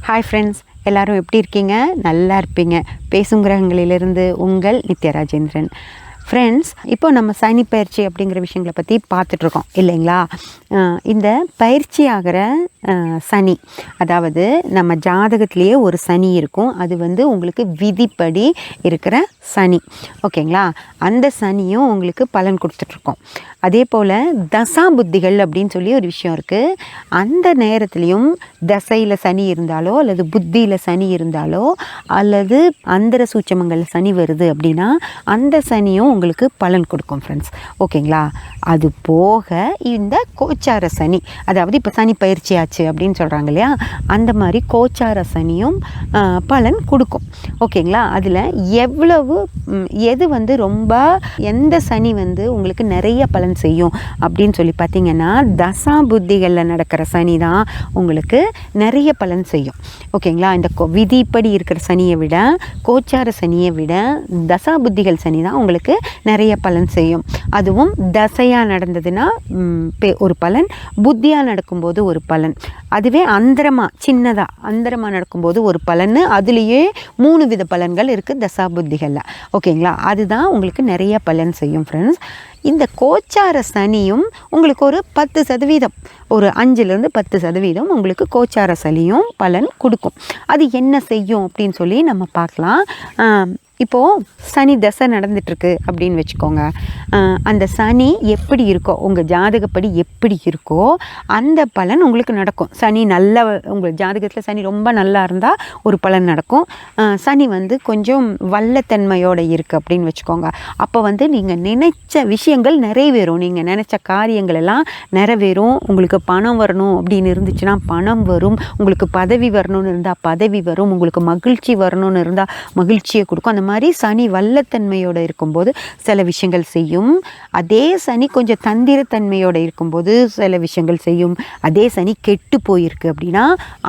Hi friends, எல்லோரும் எப்படி இருக்கீங்க? நல்லா இருப்பீங்க. பேசும் கிரகங்களிலிருந்து உங்கள் நித்யா ராஜேந்திரன். ஃப்ரெண்ட்ஸ், இப்போ நம்ம சனி பயிற்சி அப்படிங்கிற விஷயங்களை பற்றி பார்த்துட்ருக்கோம் இல்லைங்களா? இந்த பயிற்சி ஆகிற சனி, அதாவது நம்ம ஜாதகத்திலேயே ஒரு சனி இருக்கும். அது உங்களுக்கு விதிப்படி இருக்கிற சனி, ஓகேங்களா? அந்த சனியும் உங்களுக்கு பலன் கொடுத்துட்ருக்கோம். அதே போல் தசா புத்திகள் அப்படின்னு சொல்லி ஒரு விஷயம் இருக்குது. அந்த நேரத்துலையும் தசையில் சனி இருந்தாலோ அல்லது புத்தியில் சனி இருந்தாலோ அல்லது அந்தர சூட்சமங்களில் சனி வருது அப்படின்னா அந்த சனியும் உங்களுக்கு பலன் கொடுக்கும் ஃப்ரெண்ட்ஸ், ஓகேங்களா? அது போக இந்த கோச்சார சனி, அதாவது இப்போ சனி பயிற்சி ஆச்சு அப்படின்னு சொல்கிறாங்க இல்லையா, அந்த மாதிரி கோச்சார சனியும் பலன் கொடுக்கும், ஓகேங்களா? அதில் எவ்வளவு எது ரொம்ப எந்த சனி உங்களுக்கு நிறைய பலன் செய்யும் அப்படின்னு சொல்லி பார்த்தீங்கன்னா தசா புத்திகளில் நடக்கிற சனி தான் உங்களுக்கு நிறைய பலன் செய்யும், ஓகேங்களா? இந்த விதிப்படி இருக்கிற சனியை விட கோச்சார சனியை விட தசா புத்திகள் சனி தான் உங்களுக்கு நிறைய பலன் செய்யும். அதுவும் தசையாக நடந்ததுன்னா ஒரு பலன், புத்தியாக நடக்கும்போது ஒரு பலன். அதுவே அந்தரமாக சின்னதாக அந்தரமாக நடக்கும்போது ஒரு பலன். அதுலேயே 3 வித பலன்கள் இருக்குது தசா புத்திகளில், ஓகேங்களா? அதுதான் உங்களுக்கு நிறைய பலன் செய்யும் ஃப்ரெண்ட்ஸ். இந்த கோச்சார சனியும் உங்களுக்கு ஒரு 10%, ஒரு 5லேருந்து 10% உங்களுக்கு கோச்சார சனியும் பலன் கொடுக்கும். அது என்ன செய்யும் அப்படின்னு சொல்லி நம்ம பார்க்கலாம். இப்போது சனி தசை நடந்துகிட்ருக்கு அப்படின்னு வச்சுக்கோங்க. அந்த சனி எப்படி இருக்கோ, உங்கள் ஜாதகப்படி எப்படி இருக்கோ அந்த பலன் உங்களுக்கு நடக்கும். சனி நல்ல, உங்கள் ஜாதகத்தில் சனி ரொம்ப நல்லா இருந்தால் ஒரு பலன் நடக்கும். சனி கொஞ்சம் வல்லத்தன்மையோடு இருக்குது அப்படின்னு வச்சுக்கோங்க. அப்போ நீங்கள் நினைச்ச விஷயங்கள் நிறைவேறும், நீங்கள் நினச்ச காரியங்கள் எல்லாம் நிறைவேறும். உங்களுக்கு பணம் வரணும் அப்படின்னு இருந்துச்சுன்னா பணம் வரும், உங்களுக்கு பதவி வரணும்னு இருந்தால் பதவி வரும், உங்களுக்கு மகிழ்ச்சி வரணும்னு இருந்தால் மகிழ்ச்சியை கொடுக்கும். அந்த மாதிரி சனி வல்லத்தன்மையோடு இருக்கும்போது சில விஷயங்கள் செய்யும். அதே சனி கொஞ்சம் தந்திரத்தன்மையோடு இருக்கும்போது சில விஷயங்கள் செய்யும். அதே சனி கெட்டு போயிருக்கு அப்படின்னா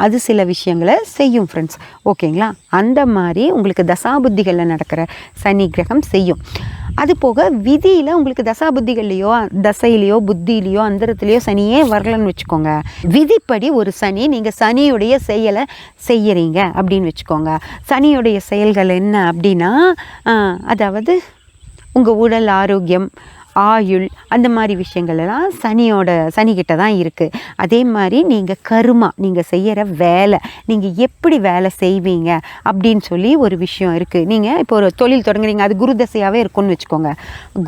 அது சில விஷயங்களை செய்யும் ஃப்ரெண்ட்ஸ், ஓகேங்களா? அந்த மாதிரி உங்களுக்கு தசாபுத்திகளில் நடக்கிற சனி கிரகம் செய்யும். அது போக விதியில் உங்களுக்கு தசாபுத்திகள்லையோ தசையிலையோ புத்தியிலையோ அந்தரத்துலேயோ சனியே வரலன்னு வச்சுக்கோங்க. விதிப்படி ஒரு சனி, நீங்கள் சனியுடைய செயலை செய்யறீங்க அப்படின்னு வச்சுக்கோங்க. சனியுடைய செயல்கள் என்ன அப்படின்னா, அதாவது உங்கள் உடல் ஆரோக்கியம், ஆயுள், அந்த மாதிரி விஷயங்கள் எல்லாம் சனிக்கிட்ட தான் இருக்குது. அதே மாதிரி நீங்கள் கருமா, நீங்கள் செய்கிற வேலை, நீங்கள் எப்படி வேலை செய்வீங்க அப்படின்னு சொல்லி ஒரு விஷயம் இருக்குது. நீங்கள் இப்போ ஒரு தொழில் தொடங்குறீங்க, அது குரு தசையாகவே இருக்கும்னு வச்சுக்கோங்க.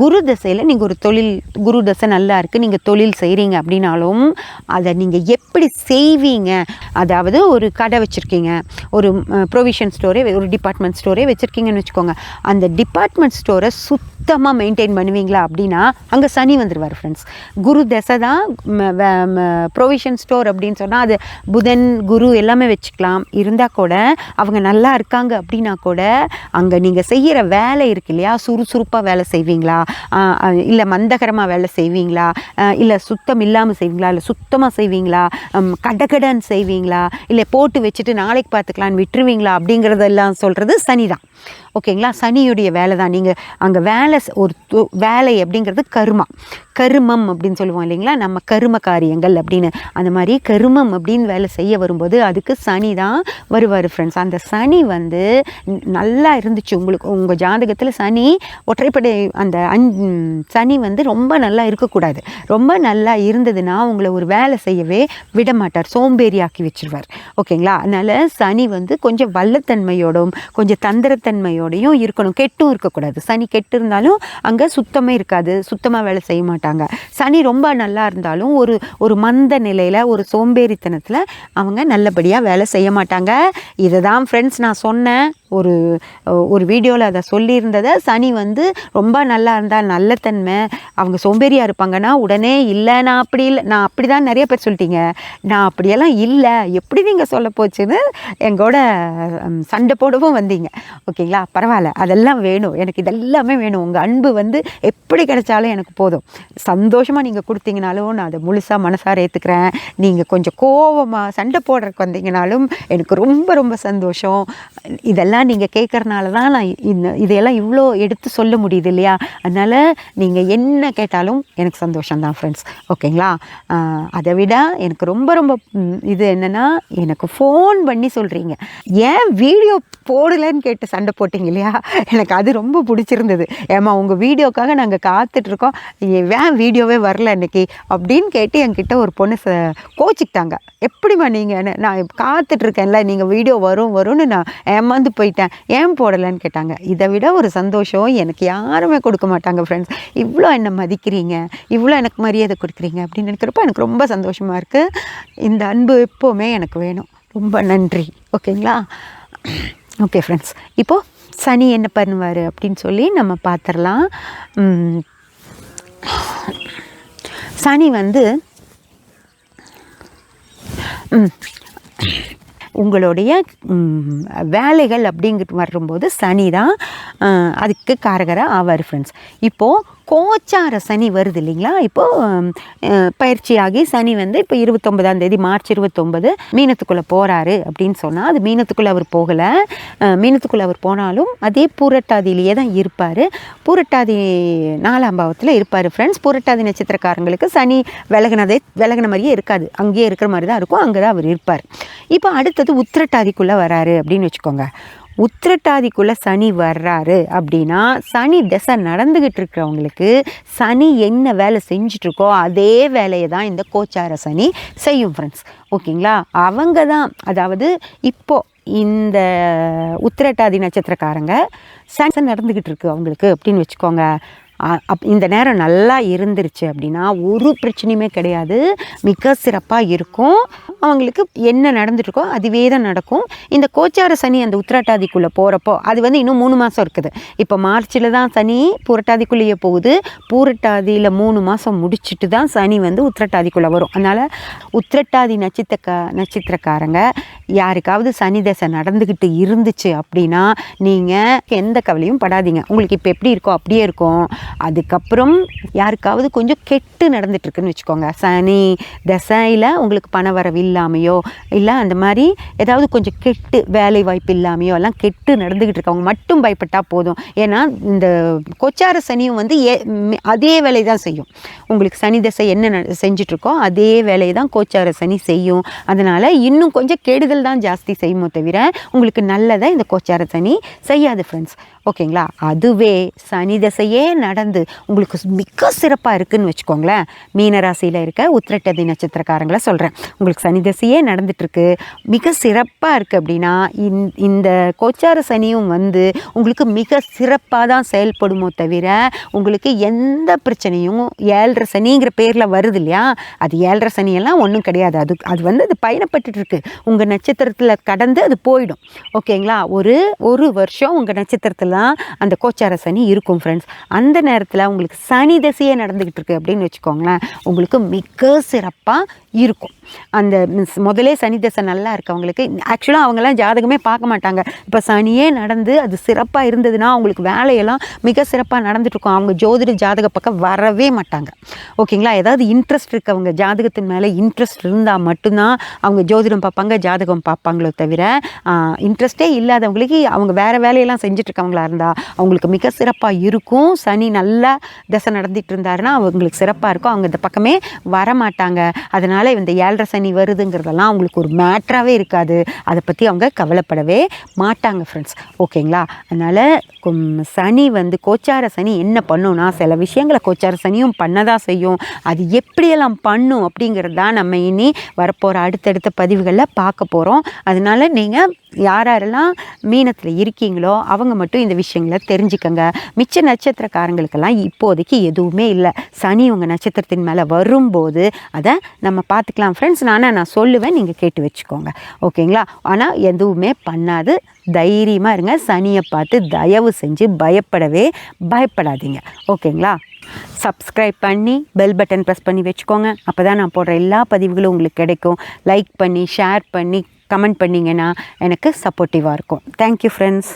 குரு தசையில் நீங்கள் ஒரு தொழில், குரு தசை நல்லா இருக்குது, நீங்கள் தொழில் செய்கிறீங்க அப்படின்னாலும் அதை நீங்கள் எப்படி செய்வீங்க, அதாவது ஒரு கடை வச்சுருக்கீங்க, ஒரு ப்ரொவிஷன் ஸ்டோரே, ஒரு டிபார்ட்மெண்ட் ஸ்டோரே வச்சுருக்கீங்கன்னு வச்சுக்கோங்க. அந்த டிபார்ட்மெண்ட் ஸ்டோரை சுத்தமாக மெயின்டைன் பண்ணுவீங்களா அப்படின்னா அங்கே சனி வந்துடுவார் ஃப்ரெண்ட்ஸ். குரு தசை தான் ப்ரொவிஷன் ஸ்டோர் அப்படின்னு சொன்னால் அது புதன் குரு எல்லாமே வச்சுக்கலாம். இருந்தால் கூட அவங்க நல்லா இருக்காங்க அப்படின்னா கூட அங்கே நீங்கள் செய்கிற வேலை இருக்கு இல்லையா, சுறுசுறுப்பாக வேலை செய்வீங்களா, இல்லை மந்தகரமாக வேலை செய்வீங்களா, இல்லை சுத்தம் இல்லாமல் செய்வீங்களா, இல்லை சுத்தமாக செய்வீங்களா, கடகடன் செய்வீங்களா, இல்லை போட்டு வச்சுட்டு நாளைக்கு பார்த்துக்கலான்னு விட்டுருவீங்களா அப்படிங்கிறதெல்லாம் சொல்கிறது சனி தான், ஓகேங்களா? சனியுடைய வேலை தான். நீங்கள் அங்கே ஒரு வேலை அப்படிங்கிறது கருமம் அப்படின்னு சொல்லுவோம் இல்லைங்களா, நம்ம கரும காரியங்கள் அப்படின்னு. அந்த மாதிரி கருமம் அப்படின்னு வேலை செய்ய வரும்போது அதுக்கு சனி தான் வருவார் ஃப்ரெண்ட்ஸ். அந்த சனி நல்லா இருந்துச்சு உங்களுக்கு, உங்கள் ஜாதகத்தில் சனி ஒற்றைப்படை, அந்த சனி ரொம்ப நல்லா இருக்கக்கூடாது. ரொம்ப நல்லா இருந்ததுன்னா உங்களை ஒரு வேலை செய்யவே விட மாட்டார், சோம்பேறியாக்கி வச்சிருவார், ஓகேங்களா? அதனால் சனி கொஞ்சம் வல்லத்தன்மையோடும் கொஞ்சம் தந்திரத்தன்மையோடையும் இருக்கணும், கெட்டும் இருக்கக்கூடாது. சனி கெட்டு இருந்தாலும் அங்கே சுத்தமே இருக்காது, சுத்தமாக வேலை செய்ய மாட்டாங்க. சனி ரொம்ப நல்லா இருந்தாலும் ஒரு மந்த நிலையில், ஒரு சோம்பேறித்தனத்தில் அவங்க நல்லபடியாக வேலை செய்ய மாட்டாங்க. இதை தான் ஃப்ரெண்ட்ஸ் நான் சொன்னேன், ஒரு வீடியோவில் அதை சொல்லியிருந்ததை. சனி ரொம்ப நல்லா இருந்தால் நல்லத்தன்மை, அவங்க சோம்பேறியாக இருப்பாங்கன்னா உடனே இல்லை நான் அப்படி இல்லை, நான் அப்படி தான் நிறைய பேர் சொல்லிட்டீங்க, நான் அப்படியெல்லாம் இல்லை, எப்படி நீங்கள் சொல்ல போச்சுன்னு எங்களோட சண்டை போடவும் வந்தீங்க, ஓகேங்களா? பரவாயில்ல, அதெல்லாம் வேணும் எனக்கு, இதெல்லாமே வேணும். உங்கள் அன்பு எப்படி கிடைச்சாலும் எனக்கு போதும். சந்தோஷமாக நீங்கள் கொடுத்தீங்கனாலும் நான் அதை முழுசாக மனசார ஏற்றுக்கிறேன். நீங்கள் கொஞ்சம் கோவமாக சண்டை போடுறதுக்கு வந்தீங்கனாலும் எனக்கு ரொம்ப ரொம்ப சந்தோஷம். இதெல்லாம் நீங்கள் கேட்குறனால தான் நான் இதையெல்லாம் இவ்வளோ எடுத்து சொல்ல முடியுது இல்லையா? அதனால் நீங்கள் என்ன கேட்டாலும் எனக்கு சந்தோஷம்தான் ஃப்ரெண்ட்ஸ். ஓகேங்களா? அதை விட எனக்கு ரொம்ப ரொம்ப இது என்னென்னா, எனக்கு ஃபோன் பண்ணி சொல்கிறீங்க, ஏன் வீடியோ போடலைன்னு கேட்டு சண்டை போட்டிங்க இல்லையா? எனக்கு அது ரொம்ப பிடிச்சிருந்தது. ஏம்மா உங்கள் வீடியோக்காக நாங்கள் காத்துட்ருக்கோம், ஏன் வீடியோவே வரல இன்றைக்கி அப்படின்னு கேட்டு என்கிட்ட ஒரு பொண்ணு கோச்சிக்கிட்டாங்க. எப்படிம்மா நீங்கள், நான் காத்துட்ருக்கேன்ல, நீங்கள் வீடியோ வரும்னு நான் ஏமாந்து போயிட்டேன், ஏன் போடலைன்னு கேட்டாங்க. இதை விட ஒரு சந்தோஷம் எனக்கு யாருமே கொடுக்க மாட்டாங்க ஃப்ரெண்ட்ஸ். இவ்வளோ என்னை மதிக்கிறீங்க, இவ்வளோ எனக்கு மரியாதை கொடுக்குறீங்க அப்படின்னு நினைக்கிறப்ப எனக்கு ரொம்ப சந்தோஷமாக இருக்குது. இந்த அன்பு எப்போவுமே எனக்கு வேணும். ரொம்ப நன்றி. ஓகேங்களா? ஓகே ஃப்ரெண்ட்ஸ், இப்போது சனி என்ன பண்ணுவார் அப்படின்னு சொல்லி நம்ம பார்த்துடலாம். சனி வந்து உங்களுடைய வேலைகள் அப்படிங்கிட்டு வரும்போது சனி தான் அதுக்கு காரகராக ஆவார் ஃப்ரெண்ட்ஸ். இப்போது கோச்சார சனி வருது இல்லைங்களா? இப்போது பயிற்சியாகி சனி வந்து இப்போ 29ஆம் தேதி மார்ச் 29 மீனத்துக்குள்ளே போகிறாரு அப்படின்னு சொன்னால், அது மீனத்துக்குள்ளே அவர் போகலை. மீனத்துக்குள்ளே அவர் போனாலும் அதே பூரட்டாதியிலேயே தான் இருப்பார். பூரட்டாதி 4ஆம் பாவத்தில் இருப்பார் ஃப்ரெண்ட்ஸ். பூரட்டாதி நட்சத்திரக்காரங்களுக்கு சனி விலகின மாதிரியே இருக்காது, அங்கேயே இருக்கிற மாதிரி தான் இருக்கும், அங்கே தான் அவர் இருப்பார். இப்போ அடுத்தது உத்திரட்டாதிக்குள்ளே வராரு அப்படின்னு வச்சுக்கோங்க. உத்திரட்டாதிக்குள்ளே சனி வர்றாரு அப்படின்னா, சனி திசை நடந்துக்கிட்டு இருக்கிறவங்களுக்கு சனி என்ன வேலை செஞ்சிட்ருக்கோ அதே வேலையை தான் இந்த கோச்சார சனி செய்யும் ஃப்ரெண்ட்ஸ். ஓகேங்களா? அவங்க தான், அதாவது இப்போது இந்த உத்திரட்டாதி நட்சத்திரக்காரங்க சனி நடந்துக்கிட்டு இருக்கு அவங்களுக்கு அப்படின்னு வச்சுக்கோங்க. இந்த நேரம் நல்லா இருந்துருச்சு அப்படின்னா ஒரு பிரச்சனையுமே கிடையாது, மிக சிறப்பாக இருக்கும். அவங்களுக்கு என்ன நடந்துட்டுருக்கோ அதுவே தான் நடக்கும். இந்த கோச்சார சனி அந்த உத்திரட்டாதிக்குள்ளே போகிறப்போ அது வந்து இன்னும் 3 மாதம் இருக்குது. இப்போ மார்ச்சில் தான் சனி பூரட்டாதிக்குள்ளேயே போகுது. பூரட்டாதியில் 3 மாதம் முடிச்சுட்டு தான் சனி வந்து உத்திரட்டாதிக்குள்ளே வரும். அதனால் உத்திரட்டாதி நட்சத்திரக்காரங்க யாருக்காவது சனி தசை நடந்துக்கிட்டு இருந்துச்சு அப்படின்னா நீங்கள் எந்த கவலையும் படாதீங்க. உங்களுக்கு இப்போ எப்படி இருக்கோ அப்படியே இருக்கும். அதுக்கப்புறம் யாருக்காவது கொஞ்சம் கெட்டு நடந்துட்டுருக்குன்னு வச்சுக்கோங்க, சனி தசையில் உங்களுக்கு பண வரவு இல்லாமையோ இல்லை அந்த மாதிரி ஏதாவது கொஞ்சம் கெட்டு வேலை வாய்ப்பு இல்லாமையோ எல்லாம் கெட்டு நடந்துக்கிட்டு இருக்கவங்க மட்டும் பயப்பட்டால் போதும். ஏன்னா இந்த கோச்சார சனியும் வந்து அதே வேலை தான் செய்யும். உங்களுக்கு சனி தசை என்ன செஞ்சிட்ருக்கோ அதே வேலையை தான் கோச்சார சனி செய்யும். அதனால் இன்னும் கொஞ்சம் கெடுதல் தான் ஜாஸ்தி செய்யுமோ தவிர உங்களுக்கு நல்லதை இந்த கோச்சார சனி செய்யாது ஃப்ரெண்ட்ஸ். ஓகேங்களா? அதுவே சனி தசையே நடந்து உங்களுக்கு மிக சிறப்பாக இருக்குதுன்னு வச்சுக்கோங்களேன். மீனராசியில் இருக்க உத்திரட்டாதி நட்சத்திரக்காரங்களை சொல்கிறேன். உங்களுக்கு சனி தசையே நடந்துட்டுருக்கு, மிக சிறப்பாக இருக்குது அப்படின்னா இந்த கோச்சார சனியும் வந்து உங்களுக்கு மிக சிறப்பாக தான் செயல்படுமோ தவிர உங்களுக்கு எந்த பிரச்சனையும் 7.5 சனிங்கிற பேரில் வருது இல்லையா, அது 7.5 சனியெல்லாம் ஒன்றும் கிடையாது. அது வந்து அது பயணப்பட்டுருக்கு, உங்கள் நட்சத்திரத்தில் கடந்து அது போயிடும். ஓகேங்களா? ஒரு வருஷம் உங்கள் நட்சத்திரத்தில் அந்த கோச்சார சனி இருக்கும் ஃப்ரெண்ட்ஸ். அந்த நேரத்தில் உங்களுக்கு சனி தசையே நடந்துக்கிட்டு இருக்கு அப்படின்னு வச்சுக்கோங்களேன், உங்களுக்கு மிக சிறப்பாக இருக்கும். அந்த முதலே சனி தசை நல்லா இருக்கவங்களுக்கு ஆக்சுவலாக அவங்கெல்லாம் ஜாதகமே பார்க்க மாட்டாங்க. இப்போ சனியே நடந்து அது சிறப்பாக இருந்ததுன்னா அவங்களுக்கு வேலையெல்லாம் மிக சிறப்பாக நடந்துட்டுருக்கும். அவங்க ஜோதிட ஜாதக பக்கம் வரவே மாட்டாங்க. ஓகேங்களா? ஏதாவது இன்ட்ரெஸ்ட் இருக்கவங்க, ஜாதகத்தின் மேலே இன்ட்ரெஸ்ட் இருந்தால் மட்டும்தான் அவங்க ஜோதிடம் பார்ப்பாங்க, ஜாதகம் பார்ப்பாங்களோ தவிர இன்ட்ரெஸ்டே இல்லாதவங்களுக்கு அவங்க வேறு வேலையெல்லாம் செஞ்சிட்ருக்கவங்களா இருந்தால் அவங்களுக்கு மிக சிறப்பாக இருக்கும். சனி நல்லா தசை நடந்துகிட்டு இருந்தாருன்னா அவங்களுக்கு சிறப்பாக இருக்கும், அவங்க இந்த பக்கமே வரமாட்டாங்க. அதனால் இந்த 7.5 சனி வருதுங்கிறதெல்லாம் அவங்களுக்கு ஒரு மேட்ராகவே இருக்காது, அதை பற்றி அவங்க கவலைப்படவே மாட்டாங்க ஃப்ரெண்ட்ஸ். ஓகேங்களா? அதனால் சனி வந்து கோச்சார சனி என்ன பண்ணுன்னா, சில விஷயங்களை கோச்சார சனியும் பண்ண தான் செய்யும். அது எப்படியெல்லாம் பண்ணும் அப்படிங்கிறது தான் நம்ம இனி வரப்போகிற அடுத்தடுத்த பதிவுகளில் பார்க்க போகிறோம். அதனால் நீங்கள் யாரெல்லாம் மீனத்தில் இருக்கீங்களோ அவங்க மட்டும் இந்த விஷயங்களை தெரிஞ்சுக்கங்க. மிச்ச நட்சத்திரக்காரங்களுக்கெல்லாம் இப்போதைக்கு எதுவுமே இல்லை. சனி உங்கள் நட்சத்திரத்தின் மேலே வரும்போது அதை நம்ம பார்த்துக்கலாம் ஃப்ரெண்ட்ஸ். நான் சொல்லுவேன், நீங்கள் கேட்டு வச்சுக்கோங்க. ஓகேங்களா? ஆனால் எதுவுமே பண்ணாது, தைரியமாக இருங்க. சனியை பார்த்து தயவு செஞ்சு பயப்படாதீங்க. ஓகேங்களா? சப்ஸ்கிரைப் பண்ணி பெல் பட்டன் ப்ரெஸ் பண்ணி வச்சுக்கோங்க. அப்போ தான் நான் போடுற எல்லா பதிவுகளும் உங்களுக்கு கிடைக்கும். லைக் பண்ணி ஷேர் பண்ணி கமெண்ட் பண்ணிங்கன்னா எனக்கு சப்போர்ட்டிவாக இருக்கும். Thank you friends.